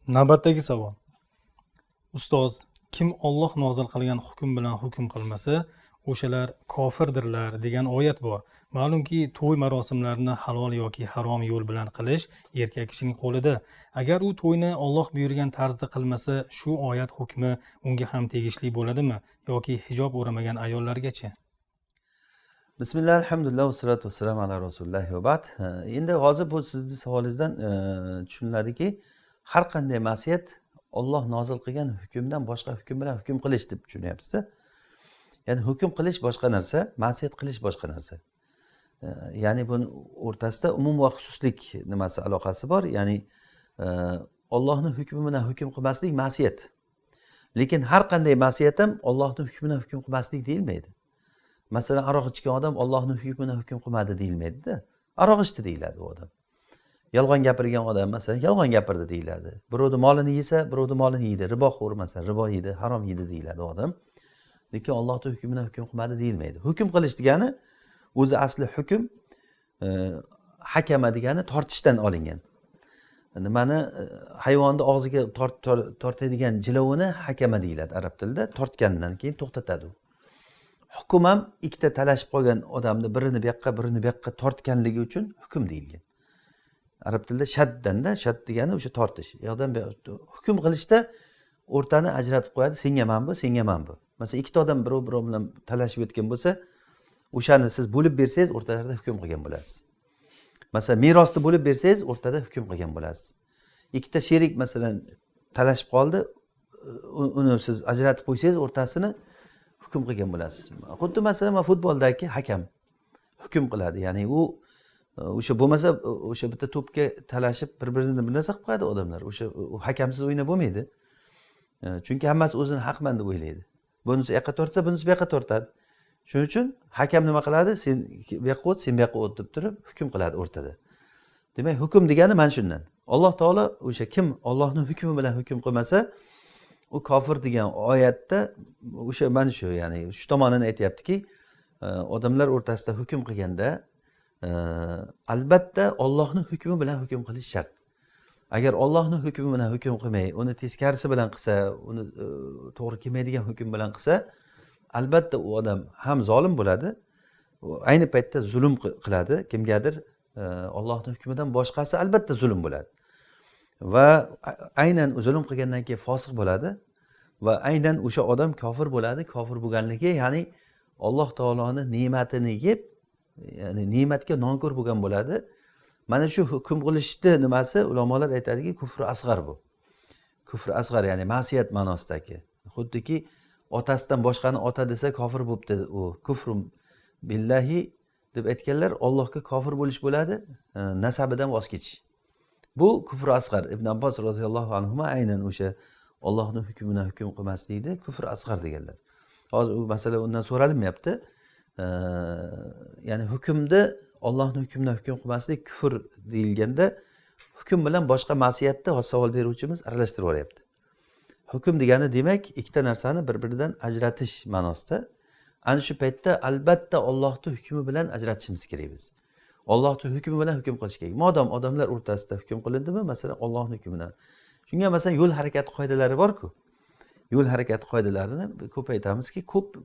Navbatdagi savol. Ustoz, kim Alloh nozil qilgan hukm bilan hukm qilmasa, o'shalar kofirdirlar degan oyat bor. Ma'lumki, to'y marosimlarini halol yoki harom yo'l bilan qilish erkak kishining qo'lida. Agar u to'yni Alloh buyurgan tarzda qilmasa, shu oyat hukmi unga ham tegishli bo'ladimi yoki hijob o'ramagan ayollargacha? Bismillah, alhamdulillah, vassalatu vassalamu ala rasulillah va ba'd. Endi hozir bu sizni savolingizdan tushuniladiki, har qanday ma'siyat Alloh nozil qilgan hukmdan boshqa hukm bilan hukm qilish deb tushunyapsiz-da. Ya'ni hukm qilish boshqa narsa, ma'siyat qilish boshqa narsa. Ya'ni buni o'rtasida umum va xususlik nimasi aloqasi bor. Ya'ni Allohning hukmi bilan hukm qilmaslik ma'siyat. Lekin har qanday ma'siyat ham Allohning hukmi bilan hukm qilmaslik deyilmaydi. Masalan, aroq ichgan odam Allohning hukmi bilan hukm qilmadi deyilmaydi-da. Aroq ichdi deyiladi u odam. Yolg'on gapirgan odam masalan yolg'on gapirdi deyiladi. Birovning molini yesa, birovning molini yeydi. Riboxo'r masalan ribo yeydi, harom yeydi deyiladi odam. Lekin Allohning hukmi bilan hukm qilmadi deyilmaydi. Hukm qilish degani o'zi asli hukm hakama degani tortishdan olingan. Nimani hayvonni og'ziga tortadigan jilovini hakama deyiladi arab tilida. Tortgandan keyin to'xtatadi. Hukm ham ikkita talashib qolgan odamni birini bu yoqqa, birini bu yoqqa tortganligi uchun hukm deyilgan. Arab tilida shaddanda, shadd degani o'sha tortish. Yo'qdan hukm qilishda o'rtani ajratib qo'yadi, senga mana bu, senga mana bu. Masalan, ikkita odam birov bilan talashib o'tgan bo'lsa, o'shani siz bo'lib bersangiz, o'rtalarida hukm qilgan bo'lasiz. Masalan, merosni bo'lib bersangiz, o'rtada hukm qilgan bo'lasiz. Ikkita sherik masalan talashib qoldi, uni siz ajratib qo'ysangiz, o'rtasini hukm qilgan bo'lasiz. Xuddi masalan futboldagi hakam hukm qiladi. Ya'ni u o'sha bo'lmasa o'sha bitta to'pga talashib bir-birini bir narsa qilib qo'yadi odamlar. O'sha hakamsiz o'ynab bo'lmaydi. Chunki hammasi o'zini haqman deb o'ylaydi. Bunisi yoqqa tortsa, bunisi bu yoqqa tortadi. Shuning uchun hakam nima qiladi? Sen bu yoqqa o't, sen bu yoqqa o't deb turib hukm qiladi o'rtada. Demak, hukm degani mana shundan. Alloh taolo o'sha kim Allohning hukmi bilan hukm qilmasa, u kofir degan oyatda o'sha mana shu, ya'ni shu tomonini aytayaptiki, odamlar o'rtasida hukm qilganda albatta Allohning hukmi bilan hukm qilish shart. Agar Allohning hukmi bilan hukm qilmay, uni teskarisi bilan qilsa, uni to'g'ri kelmaydigan hukm bilan qilsa, albatta u odam ham zolim bo'ladi, ayni paytda zulm qiladi kimgadir. Allohning hukmidan boshqasi albatta zulm bo'ladi. Va aynan zulm qilgandan keyin fosiq bo'ladi va aynan o'sha odam kofir bo'ladi. Kofir bo'lganligi, ya'ni Alloh taoloning ne'matini yeb, ya'ni ne'matga nonko'r bo'lgan bo'ladi. Mana shu hukm qilishni nimasi ulamolar aytadiki, kufr asg'ar bu. Kufr asg'ar, ya'ni ma'siyat ma'nosidagi. Xuddiki otasidan boshqani ota desa kofir bo'libdi u. Kufrum billahi deb aytganlar Allohga kofir bo'lish bo'ladi, nasabidan voz kechish. Bu kufr asg'ar. Ibn Abbos roziyallohu anhu aynan o'sha Allohning hukmidan hukm qilmaslikni kufr asg'ar deganlar. Hozir u masala undan so'ralinmayapti. Ya'ni hukmda Allohning hukmidan hukm qilmaslik kufr deyilganda, hukm bilan boshqa ma'siyatni hozir savol beruvchimiz aralashtirib yuboryapti. Hukm degani demak, ikkita narsani bir-biridan ajratish ma'nosida. Ana shu paytda albatta Allohning hukmi bilan ajratishimiz kerak biz. Allohning hukmi bilan hukm qilish kerak. Modam odamlar o'rtasida hukm qilindimi, masalan, Allohning hukmi bilan. Shunga masalan yo'l harakati qoidalari bor-ku. Yo'l harakati qoidalarini ko'p aytamizki,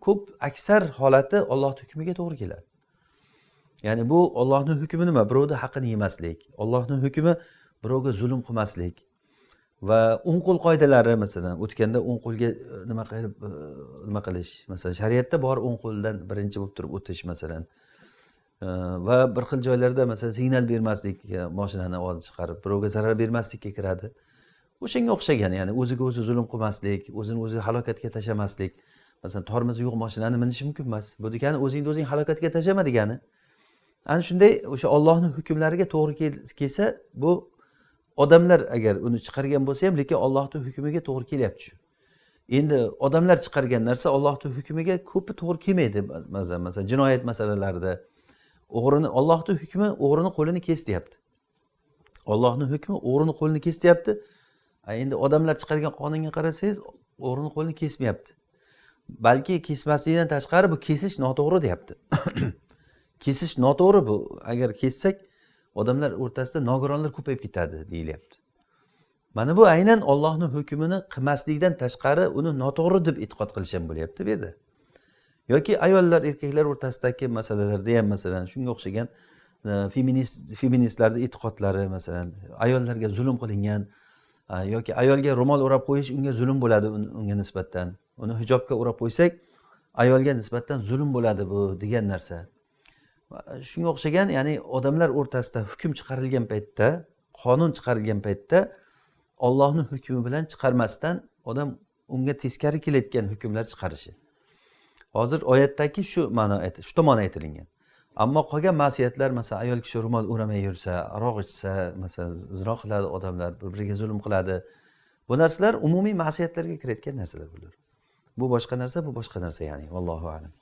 ko'p aksar holati Allohning hukmiga to'g'ri keladi. Ya'ni bu Allohning hukmi nima? Birovning haqqini yemaslik. Allohning hukmi birovga zulm qilmaslik. Va o'ng qo'l qoidalari masalan o'tganda o'ng qo'lga nima qilish, masalan shariatda bor o'ng qo'ldan birinchi bo'lib turib o'tish masalan. Va bir xil joylarda masalan signal bermaslik, mashinani ovozini chiqarib birovga zarar bermaslikka kiradi. O'shanga o'xshagan, ya'ni o'ziga o'zi zulm qilmaslik, o'zini o'zi halokatga tashlamaslik. Masalan, tormozi yo'q mashinani minish mumkin emas. Bu degani o'zingni o'zing halokatga tashlama degani. Ana shunday o'sha Allohning hukmlariga to'g'ri kelsa, bu odamlar agar uni chiqargan bo'lsa ham, lekin Allohning hukmiga to'g'ri kelyapti shu. Endi odamlar chiqargan narsa Allohning hukmiga ko'pi to'g'ri kelmaydi. Masalan, jinoyat masalalarida o'g'rini Allohning hukmi o'g'rini qo'lini kes deyapti. Allohning hukmi o'g'rini qo'lini kes deyapti. Endi odamlar chiqargan qonunga qarasangiz, o'g'rini qo'lini kesmayapti. Balki kesmaslikdan tashqari bu kesish noto'g'ri deyapti. Kesish noto'g'ri bu. Agar kessak odamlar o'rtasida nogironlar ko'payib ketadi deyilyapti. mana bu aynan Allohning hukmini qilmaslikdan tashqari uni noto'g'ri deb e'tiqod qilish ham bo'lyapti bu yerda. Yoki ayollar erkaklar o'rtasidagi masalalarda ham masalan shunga o'xshagan feministlarning e'tiqodlari masalan ayollarga zulm qilingan yoki ayolga ro'mol o'rab qo'yish unga zulm bo'ladi unga nisbatan. Uni hijobga o'rab qo'ysak ayolga nisbatan zulm bo'ladi bu degan narsa. Shunga o'xshagan ya'ni odamlar o'rtasida hukm chiqarilgan paytda, qonun chiqarilgan paytda Allohning hukmi bilan chiqarmasdan odam unga teskari kelayotgan hukmlar chiqarishi. Hozir oyatdagi shu ma'no shu tomon aytilingan. Ammo qolgan ma'siyatlar masalan ayol kishi ro'mol o'ramay yursa, aroq ichsa, masalan zino qiladi odamlar, bir-biriga zulm qiladi. Bu narsalar umumiy ma'siyatlarga kirayotgan narsalar bular. Bu boshqa narsa, bu boshqa narsa ya'ni. Vallohu a'lam.